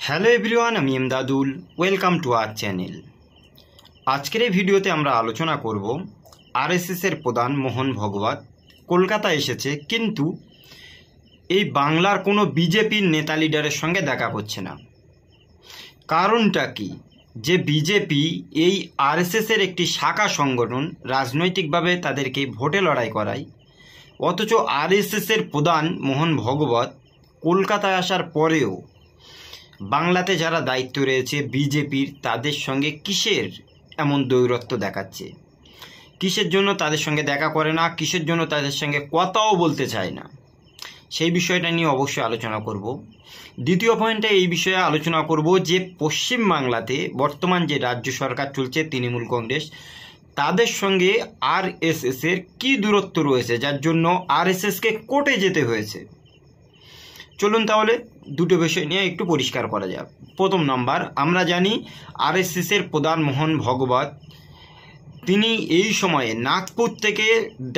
Hello everyone, আমি Emdadul. Welcome to our channel. আজকের এই ভিডিওতে আমরা আলোচনা করব আরএসএসের প্রধান মোহন ভগবত কলকাতা এসেছে, কিন্তু এই বাংলার কোনো বিজেপির নেতা লিডারের সঙ্গে দেখা করছে না। কারণটা কি? যে বিজেপি এই আরএসএসের একটি শাখা সংগঠন, রাজনৈতিকভাবে তাদেরকে ভোটে লড়াই করায়, অথচ আরএসএসের প্রধান মোহন ভগবত কলকাতায় আসার পরেও বাংলাতে যারা দায়িত্ব রয়েছে বিজেপির, তাদের সঙ্গে কিসের এমন দৌরত্ব দেখাচ্ছে? কিসের জন্য তাদের সঙ্গে দেখা করে না? কিসের জন্য তাদের সঙ্গে কথাও বলতে চায় না? সেই বিষয়টা নিয়ে অবশ্যই আলোচনা করব। দ্বিতীয় পয়েন্টে এই বিষয়ে আলোচনা করব যে পশ্চিমবাংলাতে বর্তমান যে রাজ্য সরকার চলছে তৃণমূল কংগ্রেস, তাদের সঙ্গে আরএসএসের কী দূরত্ব রয়েছে, যার জন্য আরএসএসকে কোর্টে যেতে হয়েছে। চলুন তাহলে দুটো বিষয় নিয়ে একটু পরিষ্কার করা যাক। প্রথম নাম্বার, আমরা জানি আরএসএসের প্রধান মোহন ভগবত তিনি এই সময়ে নাগপুর থেকে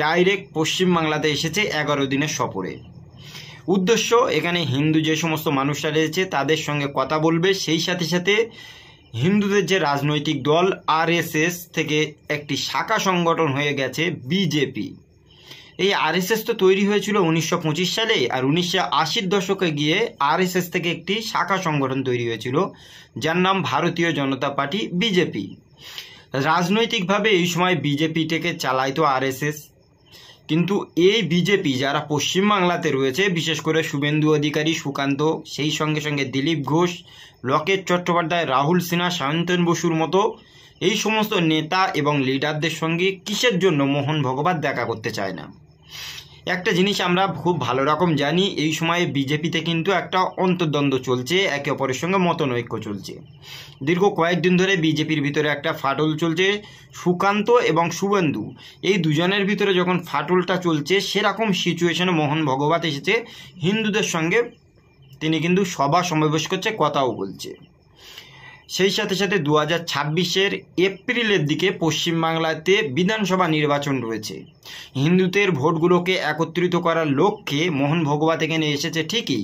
ডাইরেক্ট পশ্চিমবাংলাতে এসেছে 11 দিনের সফরে। উদ্দেশ্য, এখানে হিন্দু যে সমস্ত মানুষরা রয়েছে তাদের সঙ্গে কথা বলবে, সেই সাথে সাথে হিন্দুদের যে রাজনৈতিক দল আরএসএস থেকে একটি শাখা সংগঠন হয়ে গেছে বিজেপি। এই আরএসএস তো তৈরি হয়েছিল 1925 সালে, আর 1980-র দশকে গিয়ে আরএসএস থেকে একটি শাখা সংগঠন তৈরি হয়েছিল যার নাম ভারতীয় জনতা পার্টি, বিজেপি। রাজনৈতিকভাবে এই সময় বিজেপিটাকে চালাইতো আরএসএস, কিন্তু এই বিজেপি যারা পশ্চিমবাংলাতে রয়েছে, বিশেষ করে শুভেন্দু অধিকারী, সুকান্ত, সেই সঙ্গে সঙ্গে দিলীপ ঘোষ, লকেট চট্টোপাধ্যায়, রাহুল সিনহা, সায়ন্তন বসুর মতো এই সমস্ত নেতা এবং লিডারদের সঙ্গে কিসের জন্য মোহন ভগবত দেখা করতে চায় না? একটা জিনিস আমরা খুব ভালো রকম জানি, এই সময়ে বিজেপিতে কিন্তু একটা অন্তর্দ্বন্দ্ব চলছে, একে অপরের সঙ্গে মতনৈক্য চলছে। দীর্ঘ কয়েকদিন ধরে বিজেপির ভিতরে একটা ফাটল চলছে। সুকান্ত এবং শুভেন্দু, এই দুজনের ভিতরে যখন ফাটলটা চলছে, সেরকম সিচুয়েশনে মোহন ভগবত এসেছে হিন্দুদের সঙ্গে। তিনি কিন্তু সভা সমাবেশ করছে, কথাও বলছে। সেই সাথে সাথে 2026-এর এপ্রিলের দিকে পশ্চিমবাংলাতে বিধানসভা নির্বাচন রয়েছে। হিন্দুদের ভোটগুলোকে একত্রিত করার লক্ষ্যে মোহন ভগবত এখানে এসেছে ঠিকই,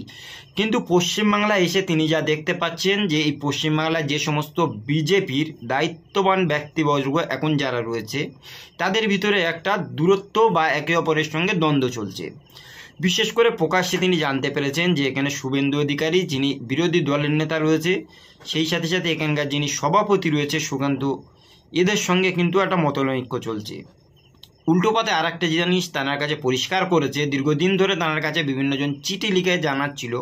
কিন্তু পশ্চিমবাংলায় এসে তিনি যা দেখতে পাচ্ছেন যে এই পশ্চিমবাংলায় যে সমস্ত বিজেপির দায়িত্ববান ব্যক্তিবর্গ এখন যারা রয়েছে, তাদের ভিতরে একটা দূরত্ব বা একে অপরের সঙ্গে দ্বন্দ্ব চলছে। বিশেষ করে প্রকাশ্যে তিনি জানতে পেরেছেন যে এখানে শুভেন্দু অধিকারী, যিনি বিরোধী দলের নেতা রয়েছে, সেই সাথে সাথে এখানকার যিনি সভাপতি রয়েছে সুকান্ত, এদের সঙ্গে কিন্তু একটা মতনৈক্য চলছে। উল্টোপাতে আর একটা জিনিস তাঁর কাছে পরিষ্কার করেছে, দীর্ঘদিন ধরে তাঁর কাছে বিভিন্নজন চিঠি লিখে জানাচ্ছিল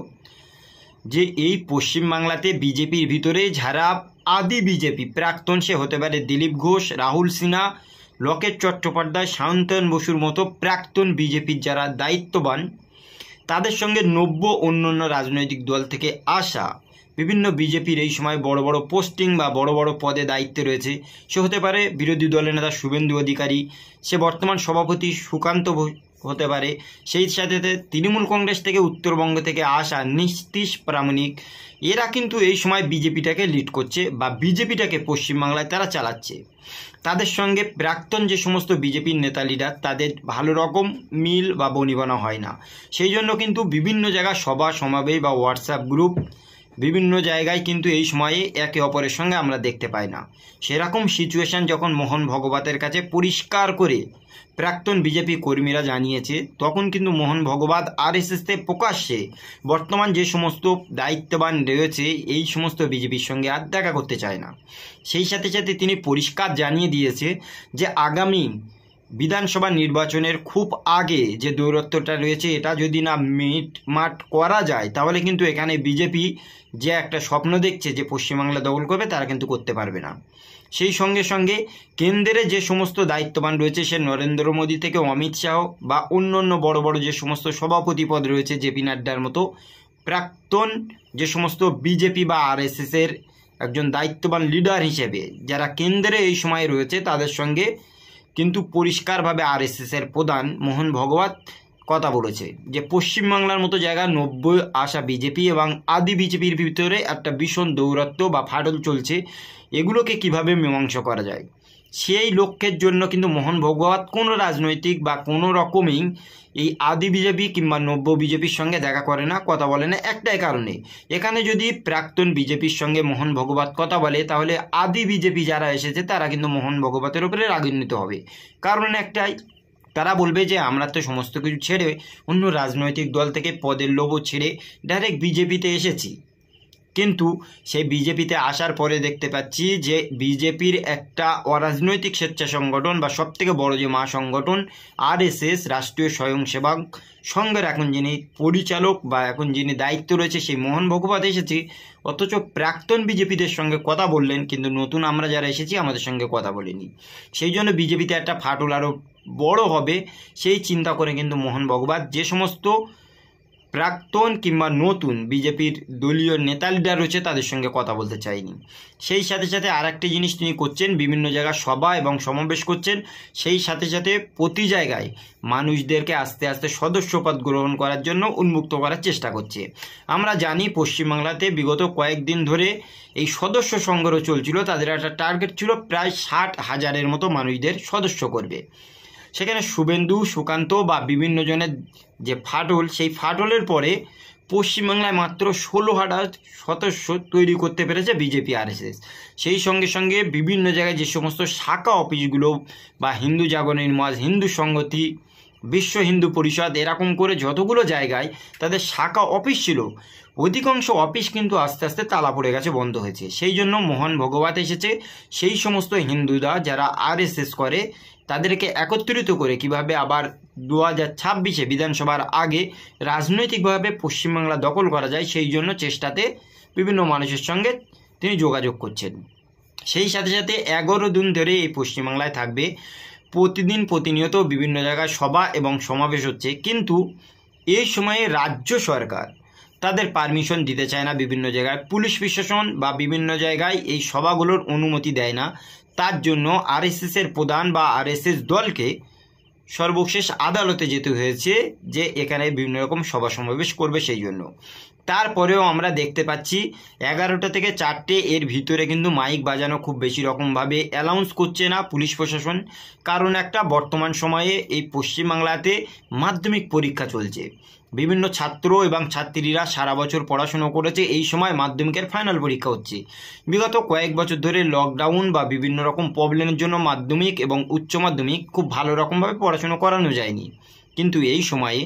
যে এই পশ্চিমবাংলাতে বিজেপির ভিতরে যারা আদি বিজেপি প্রাক্তন, সে হতে পারে দিলীপ ঘোষ, রাহুল সিনহা, লকেট চট্টোপাধ্যায়, সায়ন্তন বসুর মতো প্রাক্তন বিজেপির যারা দায়িত্ববান, তাদের সঙ্গে নব্য অন্যান্য রাজনৈতিক দল থেকে আসা বিভিন্ন বিজেপির এই সময় বড় বড় পোস্টিং বা বড় বড় পদে দায়িত্বে রয়েছে, সে হতে পারে বিরোধী দলের নেতা শুভেন্দু অধিকারী, সে বর্তমান সভাপতি সুকান্ত হতে পারে, সেই সাথে তৃণমূল কংগ্রেস থেকে উত্তরবঙ্গ থেকে আসা নীতিশ প্রামাণিক, এরা কিন্তু এই সময় বিজেপিটাকে লিড করছে বা বিজেপিটাকে পশ্চিমবাংলায় তারা চালাচ্ছে। তাদের সঙ্গে প্রাক্তন যে সমস্ত বিজেপির নেতা লিডার, তাদের ভালো রকম মিল বা বনিবনা হয় না। সেই জন্য কিন্তু বিভিন্ন জায়গায় সভা সমাবেশ বা হোয়াটসঅ্যাপ গ্রুপ বিভিন্ন জায়গায় কিন্তু এই সময়ে একে অপরের সঙ্গে আমরা দেখতে পাই না। সেরকম সিচুয়েশন যখন মোহন ভগবতের কাছে পরিষ্কার করে প্রাক্তন বিজেপি কর্মীরা জানিয়েছে, তখন কিন্তু মোহন ভগবত আরএসএসতে প্রকাশ্যে বর্তমান যে সমস্ত দায়িত্ববান রয়েছে এই সমস্ত বিজেপির সঙ্গে আর দেখা করতে চায় না। সেই সাথে সাথে তিনি পরিষ্কার জানিয়ে দিয়েছে যে আগামী বিধানসভা নির্বাচনের খুব আগে যে দৌরত্বটা রয়েছে, এটা যদি না মিটমাট করা যায়, তাহলে কিন্তু এখানে বিজেপি যে একটা স্বপ্ন দেখছে যে পশ্চিমবাংলা দখল করবে, তারা কিন্তু করতে পারবে না। সেই সঙ্গে সঙ্গে কেন্দ্রে যে সমস্ত দায়িত্ববান রয়েছে, সে নরেন্দ্র মোদী থেকে অমিত শাহ বা অন্য বড় বড় যে সমস্ত সভাপতি পদ রয়েছে, জেপি নাড্ডার মতো প্রাক্তন যে সমস্ত বিজেপি বা আরএসএসের একজন দায়িত্ববান লিডার হিসেবে যারা কেন্দ্রে এই সময় রয়েছে, তাদের সঙ্গে কিন্তু পরিষ্কারভাবে আরএসএসের প্রধান মোহন ভগবত কথা বলেছে যে পশ্চিমবাংলার মতো জায়গায় নব্য আসা বিজেপি এবং আদি বিজেপির ভিতরে একটা ভীষণ দৌরত্ব বা ফাটল চলছে, এগুলোকে কিভাবে মীমাংসা করা যায়। সেই লক্ষ্যের জন্য কিন্তু মোহন ভাগবত কোনো রাজনৈতিক বা কোনো রকমই এই আদি বিজেপি কিংবা নব্য বিজেপির সঙ্গে দেখা করে না, কথা বলে না, একটাই কারণে। এখানে যদি প্রাক্তন বিজেপির সঙ্গে মোহন ভাগবত কথা বলে তাহলে আদি বিজেপি যারা এসেছে তারা কিন্তু মোহন ভাগবতের উপরে রাগান্বিত হবে। কারণ একটাই, তারা বলবে যে আমরা তো সমস্ত কিছু ছেড়ে অন্য রাজনৈতিক দল থেকে পদের লোভও ছেড়ে ডাইরেক্ট বিজেপিতে এসেছি, কিন্তু সেই বিজেপিতে আসার পরে দেখতে পাচ্ছি যে বিজেপির একটা অরাজনৈতিক স্বেচ্ছা সংগঠন বা সবথেকে বড় যে মহাসংগঠন আরএসএস, রাষ্ট্রীয় স্বয়ংসেবক সংঘের এখন যিনি পরিচালক বা এখন যিনি দায়িত্ব রয়েছে সেই মোহন ভাগবত এসেছে, অথচ প্রাক্তন বিজেপিদের সঙ্গে কথা বললেন, কিন্তু নতুন আমরা যারা এসেছি আমাদের সঙ্গে কথা বলেনি। সেই জন্য বিজেপিতে একটা ফাটল আরও বড় হবে সেই চিন্তা করে কিন্তু মোহন ভাগবত যে সমস্ত প্রাক্তন কিংবা নতুন বিজেপির দলীয় নেতা লিডার রয়েছে তাদের সঙ্গে কথা বলতে চাইনি। সেই সাথে সাথে আর একটা জিনিস তিনি করছেন, বিভিন্ন জায়গায় সভা এবং সমাবেশ করছেন, সেই সাথে সাথে প্রতি জায়গায় মানুষদেরকে আস্তে আস্তে সদস্যপদ গ্রহণ করার জন্য উন্মুক্ত করার চেষ্টা করছে। আমরা জানি পশ্চিমবাংলাতে বিগত কয়েকদিন ধরে এই সদস্য সংগ্রহ চলছিল, তাদের একটা টার্গেট ছিল প্রায় 60,000-এর মতো মানুষদের সদস্য করবে। সেখানে শুভেন্দু, সুকান্ত বা বিভিন্ন জনের যে ফাটল, সেই ফাটলের পরে পশ্চিমবাংলায় মাত্র 16,000 সদস্য তৈরি করতে পেরেছে বিজেপি আরএসএস। সেই সঙ্গে সঙ্গে বিভিন্ন জায়গায় যে সমস্ত শাখা অফিসগুলো বা হিন্দু জাগরণের মঞ্চ, হিন্দু সংহতি, বিশ্ব হিন্দু পরিষদ, এরকম করে যতগুলো জায়গায় তাদের শাখা অফিস ছিল, অধিকাংশ অফিস কিন্তু আস্তে আস্তে তালা পড়ে গেছে, বন্ধ হয়েছে। সেই জন্য মোহন ভাগবত এসেছে সেই সমস্ত হিন্দুরা যারা আরএসএস করে তাদেরকে একত্রিত করে কিভাবে আবার 2026-এ বিধানসভার আগে রাজনৈতিকভাবে পশ্চিমবাংলা দখল করা যায় সেই জন্য চেষ্টাতে বিভিন্ন মানুষের সঙ্গে তিনি যোগাযোগ করছেন। সেই সাথে সাথে 11 দিন ধরে এই পশ্চিমবাংলায় থাকবে, প্রতিদিন প্রতিনিয়ত বিভিন্ন জায়গায় সভা এবং সমাবেশ হচ্ছে, কিন্তু এই সময়ে রাজ্য সরকার তাদের পারমিশন দিতে চায় না, বিভিন্ন জায়গায় পুলিশ প্রশাসন বা বিভিন্ন জায়গায় এই সভাগুলোর অনুমতি দেয় না। তার জন্য আরএসএসের প্রধান বা আরএসএস দলকে সর্বশেষ আদালতে যেতে হয়েছে যে এখানে বিভিন্ন রকম সভা সমাবেশ করবে সেই জন্য। তারপরেও আমরা দেখতে পাচ্ছি 11টা থেকে 4টে এর ভিতরে কিন্তু মাইক বাজানো খুব বেশি রকমভাবে অ্যালাউন্স করছে না পুলিশ প্রশাসন। কারণ একটা, বর্তমান সময়ে এই পশ্চিমবাংলাতে মাধ্যমিক পরীক্ষা চলছে, বিভিন্ন ছাত্র এবং ছাত্রীরা সারা বছর পড়াশুনো করেছে, এই সময় মাধ্যমিকের ফাইনাল পরীক্ষা হচ্ছে। বিগত কয়েক বছর ধরে লকডাউন বা বিভিন্ন রকম প্রবলেমের জন্য মাধ্যমিক এবং উচ্চ মাধ্যমিক খুব ভালো রকমভাবে পড়াশুনো করানো যায়নি, কিন্তু এই সময়ে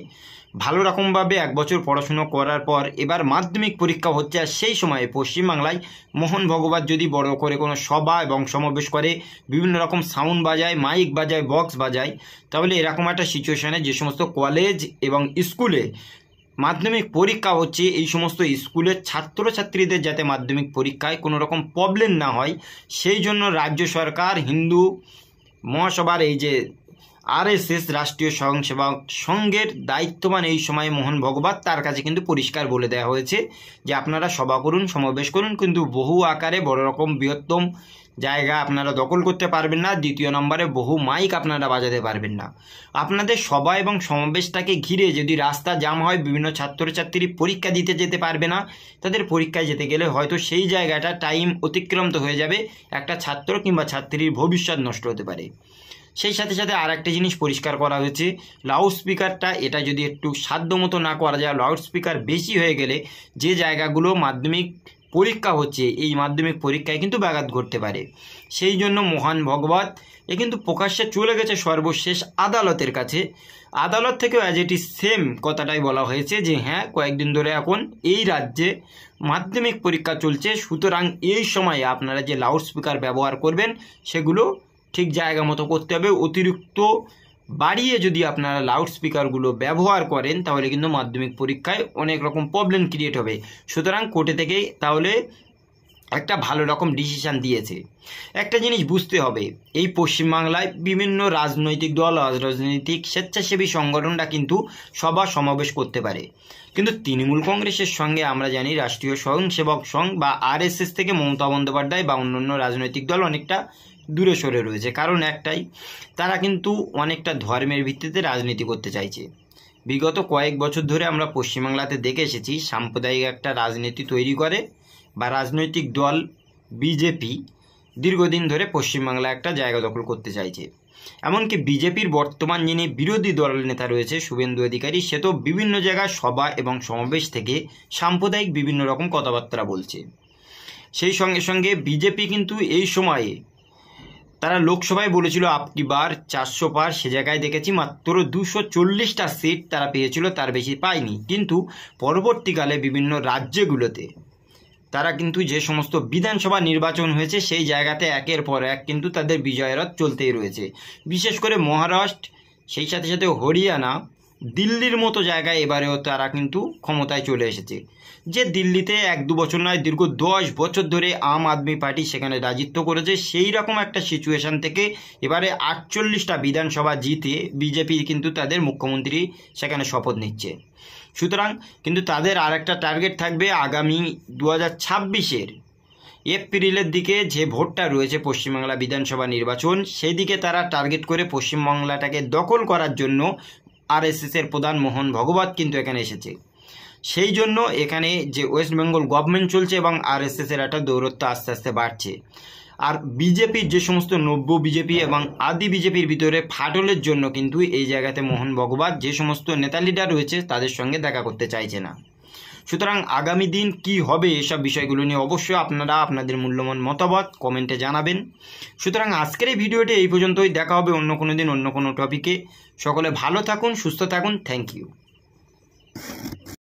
ভালো রকমভাবে 1 বছর পড়াশুনো করার পর এবার মাধ্যমিক পরীক্ষা হচ্ছে। আর সেই সময়ে পশ্চিমবাংলায় মোহন ভাগবত যদি বড় করে কোনো সভা এবং সমাবেশ করে, বিভিন্ন রকম সাউন্ড বাজায়, মাইক বাজায়, বক্স বাজায়, তাহলে এরকম একটা সিচুয়েশনে যে সমস্ত কলেজ এবং স্কুলে মাধ্যমিক পরীক্ষা হচ্ছে, এই সমস্ত স্কুলের ছাত্রছাত্রীদের যাতে মাধ্যমিক পরীক্ষায় কোনো রকম প্রবলেম না হয় সেই জন্য রাজ্য সরকার, হিন্দু মহাসভার এই যে আরএসএস, রাষ্ট্রীয় স্বয়ংসেবক সংঘের দায়িত্ববান এই সময়ে মোহন ভাগবত, তার কাছে কিন্তু পরিষ্কার বলে দেওয়া হয়েছে যে আপনারা সভা করুন, সমাবেশ করুন, কিন্তু বহু আকারে বড় রকম বৃহত্তম জায়গা আপনারা দখল করতে পারবেন না। দ্বিতীয় নম্বরে বহু মাইক আপনারা বাজাতে পারবেন না। আপনাদের সভা এবং সমাবেশটাকে ঘিরে যদি রাস্তা জ্যাম হয়, বিভিন্ন ছাত্রছাত্রী পরীক্ষা দিতে যেতে পারবে না, তাদের পরীক্ষায় যেতে গেলে হয়তো সেই জায়গাটা টাইম অতিক্রান্ত হয়ে যাবে, একটা ছাত্র কিংবা ছাত্রীর ভবিষ্যৎ নষ্ট হতে পারে। সেই সাথে সাথে আর একটা জিনিস পরিষ্কার করা হয়েছে, লাউড স্পিকারটা এটা যদি একটু সাধ্যমতো না করা যায়, লাউড স্পিকার বেশি হয়ে গেলে যে জায়গাগুলো মাধ্যমিক পরীক্ষা হচ্ছে এই মাধ্যমিক পরীক্ষায় কিন্তু ব্যাঘাত ঘটতে পারে। সেই জন্য মোহন ভাগবত কিন্তু প্রকাশ্যে চলে গেছে সর্বশেষ আদালতের কাছে। আদালত থেকেও অ্যাজ ইট ইজ সেম কথাটাই বলা হয়েছে যে হ্যাঁ, কয়েকদিন ধরে এখন এই রাজ্যে মাধ্যমিক পরীক্ষা চলছে, সুতরাং এই সময়ে আপনারা যে লাউড স্পিকার ব্যবহার করবেন সেগুলো ঠিক জায়গা মতো করতে হবে। অতিরিক্ত বাড়িয়ে যদি আপনারা লাউড স্পিকারগুলো ব্যবহার করেন তাহলে কিন্তু মাধ্যমিক পরীক্ষায় অনেক রকম প্রবলেম ক্রিয়েট হবে। সুতরাং কোর্টে থেকেই তাহলে একটা ভালো রকম ডিসিশান দিয়েছে। একটা জিনিস বুঝতে হবে, এই পশ্চিমবাংলায় বিভিন্ন রাজনৈতিক দল, রাজনৈতিক স্বেচ্ছাসেবী সংগঠনরা কিন্তু সভা সমাবেশ করতে পারে, কিন্তু তৃণমূল কংগ্রেসের সঙ্গে আমরা জানি রাষ্ট্রীয় স্বয়ংসেবক সংঘ বা আরএসএস থেকে মমতা বন্দ্যোপাধ্যায় বা অন্যান্য রাজনৈতিক দল অনেকটা দূরে সরে রয়েছে। কারণ একটাই, তারা কিন্তু অনেকটা ধর্মের ভিত্তিতে রাজনীতি করতে চাইছে। বিগত কয়েক বছর ধরে আমরা পশ্চিমবাংলাতে দেখে এসেছি সাম্প্রদায়িক একটা রাজনীতি তৈরি করে বা রাজনৈতিক দল বিজেপি দীর্ঘদিন ধরে পশ্চিমবাংলায় একটা জায়গা দখল করতে চাইছে। এমনকি বিজেপির বর্তমান যিনি বিরোধী দল নেতা রয়েছে শুভেন্দু অধিকারী, সে তো বিভিন্ন জায়গায় সভা এবং সমাবেশ থেকে সাম্প্রদায়িক বিভিন্ন রকম কথাবার্তা বলছে। সেই সঙ্গে সঙ্গে বিজেপি কিন্তু এই সময়ে তারা লোকসভায় বলেছিল আপকি বার 400 পার, সে জায়গায় দেখেছি মাত্র 240টা সিট তারা পেয়েছিল, তার বেশি পায়নি। কিন্তু পরবর্তীকালে বিভিন্ন রাজ্যগুলোতে তারা কিন্তু যে সমস্ত বিধানসভা নির্বাচন হয়েছে সেই জায়গাতে একের পর এক কিন্তু তাদের বিজয়ের রথ চলতেই রয়েছে। বিশেষ করে মহারাষ্ট্র, সেই সাথে সাথে হরিয়ানা, দিল্লির মতো জায়গায় এবারেও তারা কিন্তু ক্ষমতায় চলে এসেছে। যে দিল্লিতে 1-2 বছর নয়, দীর্ঘ 10 বছর ধরে আম আদমি পার্টি সেখানে রাজত্ব করেছে, সেই রকম একটা সিচুয়েশন থেকে এবারে 48টা বিধানসভা জিতে বিজেপি কিন্তু তাদের মুখ্যমন্ত্রী সেখানে শপথ নিচ্ছে। সুতরাং কিন্তু তাদের আর একটা টার্গেট থাকবে আগামী 2026-এর এপ্রিলের দিকে যে ভোটটা রয়েছে পশ্চিমবাংলা বিধানসভা নির্বাচন, সেই দিকে তারা টার্গেট করে পশ্চিমবাংলাটাকে দখল করার জন্য আরএসএসের প্রধান মোহন ভগবত কিন্তু এখানে এসেছে। সেই জন্য এখানে যে ওয়েস্ট বেঙ্গল গভর্নমেন্ট চলছে এবং আরএসএসের একটা দৌরত্ব আস্তে আস্তে বাড়ছে। আর বিজেপির যে সমস্ত নব্য বিজেপি এবং আদি বিজেপির ভিতরে ফাটলের জন্য কিন্তু এই জায়গাতে মোহন ভগবত যে সমস্ত নেতা লিডার রয়েছে তাদের সঙ্গে দেখা করতে চাইছে না। সুতরাং আগামী দিন কি হবে এসব বিষয়গুলো নিয়ে অবশ্যই আপনারা আপনাদের মূল্যবান মতামত কমেন্টে জানাবেন। সুতরাং আজকের এই ভিডিওটি এই পর্যন্তই, দেখা হবে অন্য কোনো দিন অন্য কোনো টপিকে। সকলে ভালো থাকুন, সুস্থ থাকুন, থ্যাংক ইউ।